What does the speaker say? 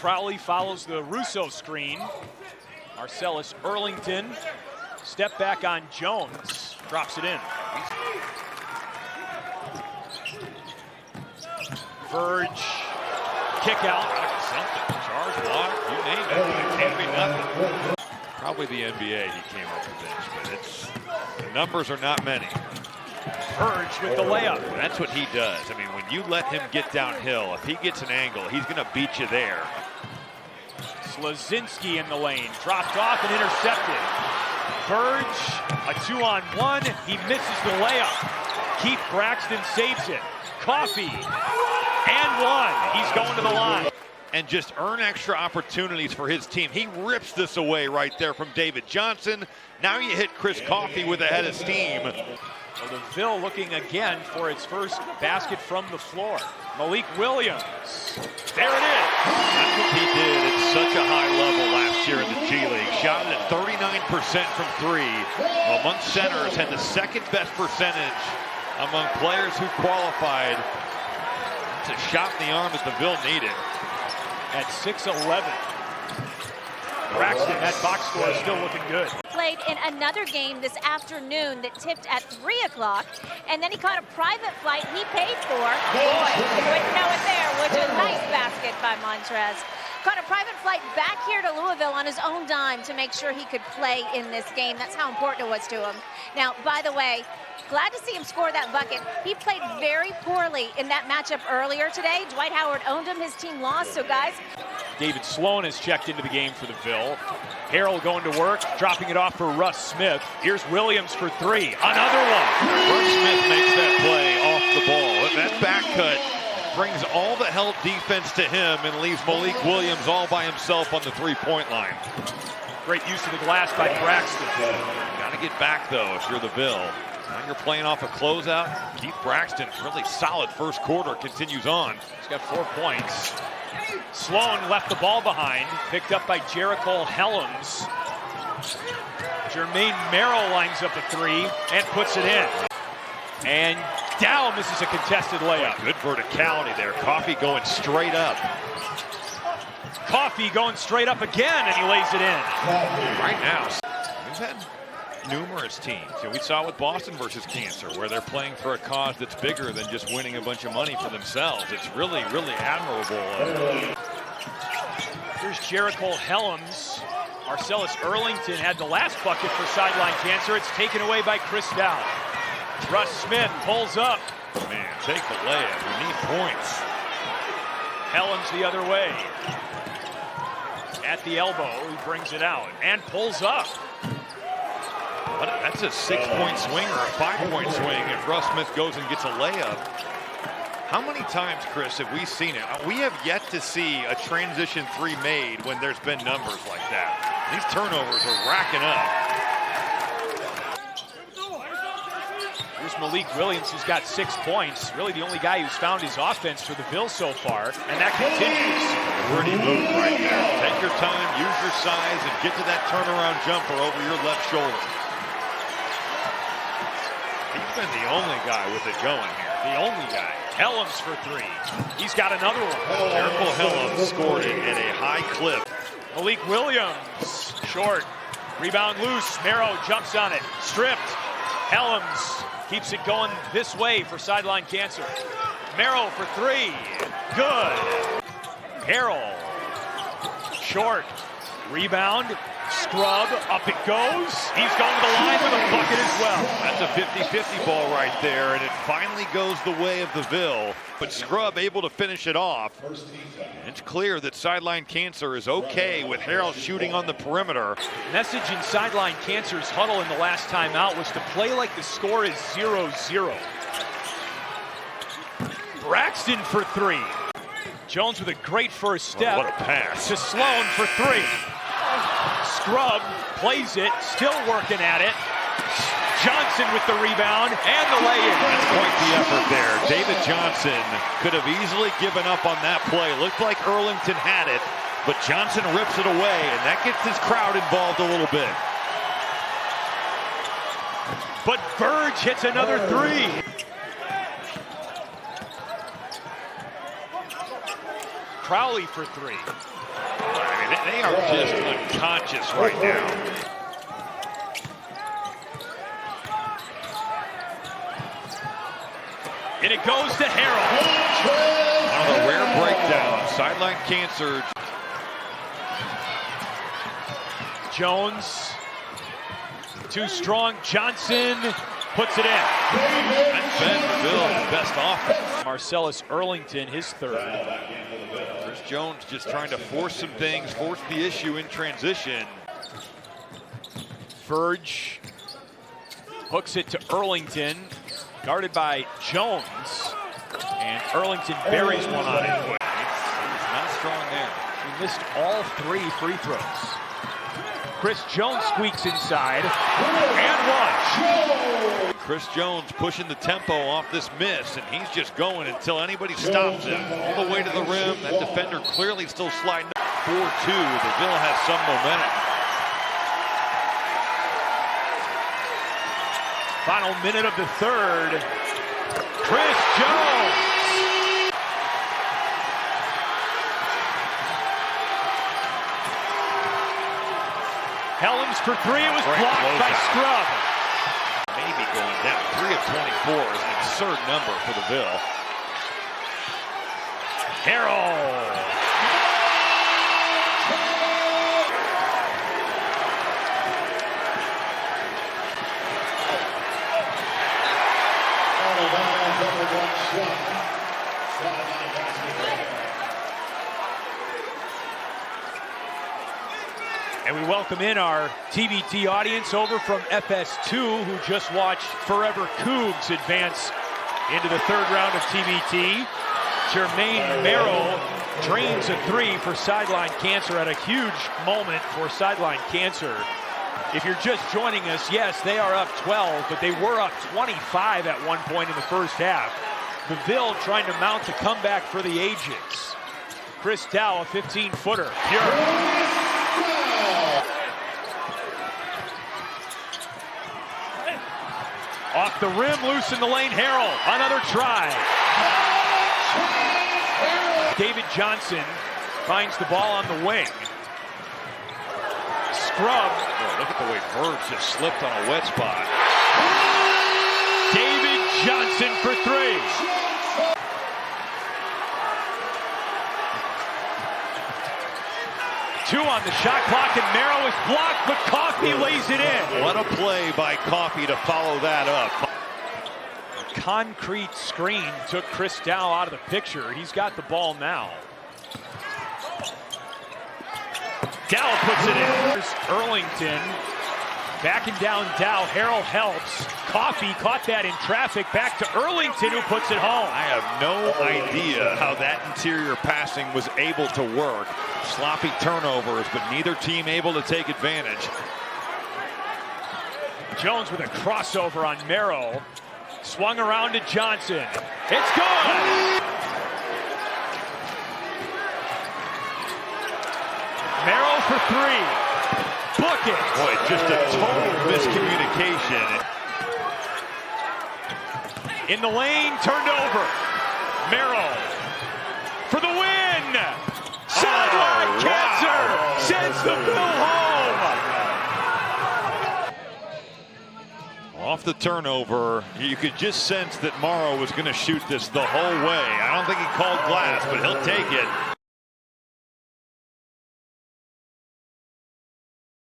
Crowley follows the Russo screen. Marcellus Earlington, step back on Jones, drops it in. Verge, kick out. Something, charge, block, you name it. It can't be nothing. Probably the NBA he came up with this, but the numbers are not many. Verge with the layup. That's what he does. I mean, when you let him get downhill, if he gets an angle, he's going to beat you there. Slazinski in the lane, dropped off and intercepted. Verge, a 2-on-1, he misses the layup. Keith Braxton saves it. Coffee, and one. He's going to the line. And just earn extra opportunities for his team. He rips this away right there from David Johnson. Now you hit Chris Coffey with a head of steam. So the Ville looking again for its first basket from the floor. Malik Williams. There it is. That's what he did at such a high level last year in the G League. Shot it at 39% from three. Among centers, had the second best percentage among players who qualified. It's a shot in the arm that the Ville needed. At 6'11". Braxton, that box score is still looking good. Played in another game this afternoon that tipped at 3 o'clock, and then he caught a private flight he paid for. Boy, you wouldn't know it there, which is a nice basket by Montrez. Caught a private flight back here to Louisville on his own dime to make sure he could play in this game. That's how important it was to him. Now, by the way, glad to see him score that bucket. He played very poorly in that matchup earlier today. Dwight Howard owned him. His team lost. So, guys. David Sloan has checked into the game for the Ville. Harrell going to work, dropping it off for Russ Smith. Here's Williams for three. Another one. Russ Smith makes that play off the ball. That back cut brings all the help defense to him and leaves Malik Williams all by himself on the three-point line. Great use of the glass by Braxton. Got to get back, though, if you're the Ville. Now you're playing off a closeout. Keith Braxton, really solid first quarter, continues on. He's got 4 points. Sloan left the ball behind, picked up by Jericho Helms. Jermaine Merrill lines up a three and puts it in. And down, this is a contested layup. Good verticality there. Coffey going straight up. Coffey going straight up again, and he lays it in. Right now, we've had numerous teams. We saw it with Boston versus Cancer, where they're playing for a cause that's bigger than just winning a bunch of money for themselves. It's really, really admirable. Here's Jericho Helms. Marcellus Earlington had the last bucket for Sideline Cancer. It's taken away by Chris Dow. Russ Smith pulls up. Man, take the layup. You need points. Helms the other way. At the elbow, he brings it out and pulls up. That's a 6-point swing or a 5-point swing if Russ Smith goes and gets a layup. How many times, Chris, have we seen it? We have yet to see a transition three made when there's been numbers like that. These turnovers are racking up. Here's Malik Williams, who's got 6 points. Really the only guy who's found his offense for the Ville so far, and that continues. Pretty move right there. Take your time, use your size, and get to that turnaround jumper over your left shoulder. He's been the only guy with it going here. The only guy. Helms for three. He's got another one. Jericho Helms scored it at a high clip. Malik Williams, short. Rebound loose. Merrow jumps on it. Stripped. Helms keeps it going this way for Sideline Cancer. Merrow for three. Good. Harrell. Short. Rebound. Scrub. Up it goes. He's going to the line with a bucket as well. That's a 50-50 ball right there, and it finally goes the way of the Ville. But Scrub able to finish it off. It's clear that Sideline Cancer is okay with Harrell shooting on the perimeter. Message in Sideline Cancer's huddle in the last timeout was to play like the score is 0-0. Braxton for three. Jones with a great first step. What a pass. To Sloan for three. Scrub plays it, still working at it. Johnson with the rebound and the lay-in. That's quite the effort there. David Johnson could have easily given up on that play. Looked like Earlington had it, but Johnson rips it away, and that gets his crowd involved a little bit. But Verge hits another three. Crowley for three. I mean, they are just unconscious right now. And it goes to Harrell. One of the rare breakdowns. Sideline cancer. Jones, too strong. Johnson puts it in. That's been Ville's best offense. Marcellus Earlington, his third. Chris Jones just trying to force some things, force the issue in transition. Verge hooks it to Earlington, guarded by Jones, and Earlington buries one on it. He's not strong there. He missed all 3 free throws. Chris Jones squeaks inside, and one. Chris Jones pushing the tempo off this miss, and he's just going until anybody stops him. All the way to the rim. That defender clearly still sliding up. 4-2. The Ville has some momentum. Final minute of the third. Chris Jones. Helms for 3. It was blocked by Scrub. Maybe going down. 3 of 24 is an absurd number for the Ville. Harrell. And we welcome in our TBT audience over from FS2 who just watched Forever Cougs advance into the 3rd round of TBT. Jermaine Merrill drains a 3 for Sideline Cancer at a huge moment for Sideline Cancer. If you're just joining us, yes, they are up 12, but they were up 25 at one point in the first half. The Ville trying to mount a comeback for the ages. Chris Dow, a 15-footer, pure. Off the rim, loose in the lane, Harrell, another try. David Johnson finds the ball on the wing. Scrub. Oh, look at the way Verge just slipped on a wet spot. David Johnson for 3. Two on the shot clock, and Merrill is blocked, but Coffey lays it in. What a play by Coffey to follow that up. A concrete screen took Chris Dow out of the picture. He's got the ball now. Dow puts it in. There's Earlington backing down Dow. Harrell helps. Coffey caught that in traffic. Back to Earlington, who puts it home. I have no idea how that interior passing was able to work. Sloppy turnovers, but neither team able to take advantage. Jones with a crossover on Merrill. Swung around to Johnson. It's good! Merrill for 3. Book it! Boy, just a total miscommunication. In the lane, turned over. Merrill for the win! Sideline Cancer sends the Ville home! Off the turnover, you could just sense that Morrow was going to shoot this the whole way. I don't think he called glass, but he'll take it.